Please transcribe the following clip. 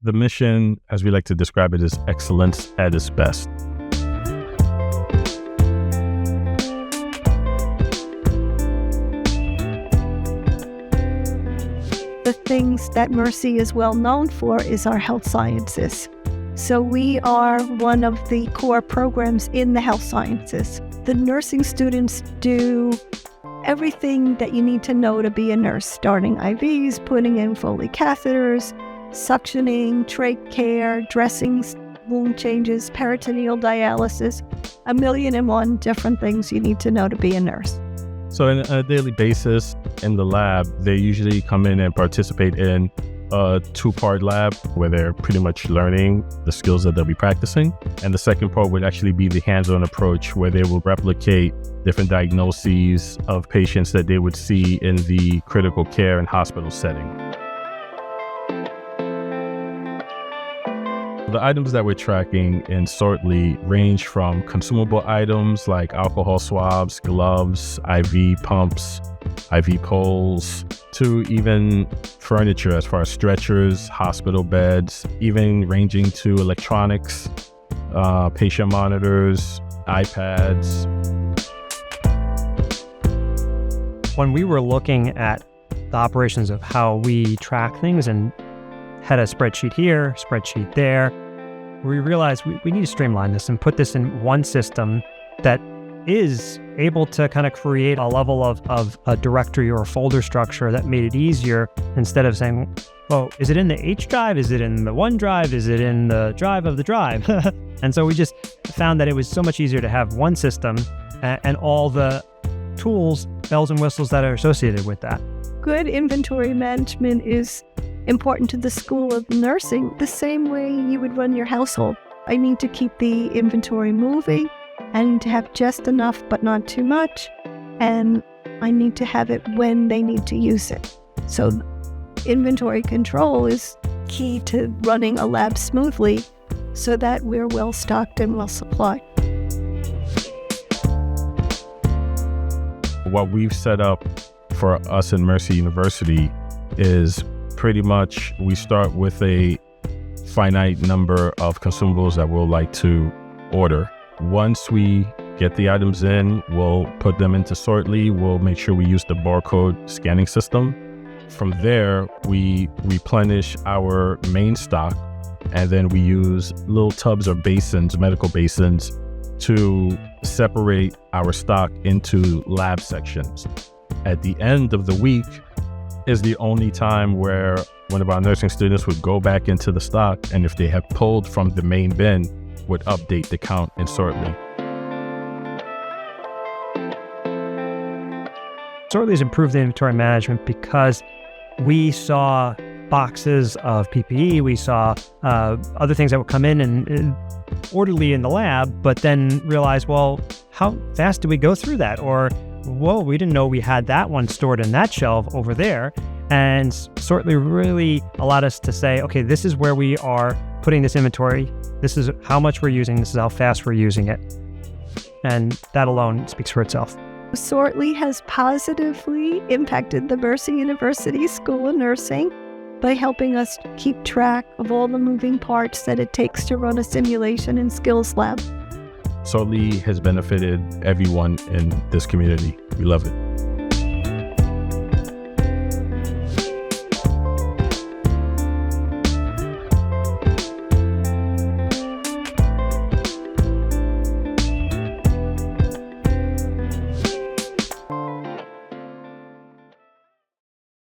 The mission, as we like to describe it, is excellence at its best. The things that Mercy is well known for is our health sciences. So we are one of the core programs in the health sciences. The nursing students do everything that you need to know to be a nurse, starting IVs, putting in Foley catheters, suctioning, trach care, dressings, wound changes, peritoneal dialysis, 1,000,001 different things you need to know to be a nurse. So on a daily basis in the lab, they usually come in and participate in a 2-part lab where they're pretty much learning the skills that they'll be practicing. And the second part would actually be the hands-on approach where they will replicate different diagnoses of patients that they would see in the critical care and hospital setting. The items that we're tracking in Sortly range from consumable items like alcohol swabs, gloves, IV pumps, IV poles, to even furniture as far as stretchers, hospital beds, even ranging to electronics, patient monitors, iPads. When we were looking at the operations of how we track things and had a spreadsheet here, spreadsheet there, we realized we need to streamline this and put this in one system that is able to kind of create a level of a directory or a folder structure that made it easier instead of saying, oh, is it in the H drive? Is it in the OneDrive? Is it in the drive of the drive? And so we just found that it was so much easier to have one system and all the tools, bells and whistles that are associated with that. Good inventory management is important to the School of Nursing, the same way you would run your household. I need to keep the inventory moving. I need to have just enough, but not too much. And I need to have it when they need to use it. So inventory control is key to running a lab smoothly so that we're well stocked and well supplied. What we've set up for us in Mercy University is pretty much we start with a finite number of consumables that we'll like to order. Once we get the items in, we'll put them into Sortly. We'll make sure we use the barcode scanning system. From there, we replenish our main stock, and then we use little tubs or basins, medical basins, to separate our stock into lab sections. At the end of the week is the only time where one of our nursing students would go back into the stock, and if they have pulled from the main bin, would update the count in Sortly. Sortly has improved the inventory management because we saw boxes of PPE, we saw other things that would come in and orderly in the lab, but then realize, well, how fast did we go through that? Or, whoa, we didn't know we had that one stored in that shelf over there. And Sortly really allowed us to say, okay, this is where we are putting this inventory. This is how much we're using. This is how fast we're using it. And that alone speaks for itself. Sortly has positively impacted the Mercy University School of Nursing by helping us keep track of all the moving parts that it takes to run a simulation and skills lab. Sortly has benefited everyone in this community. We love it.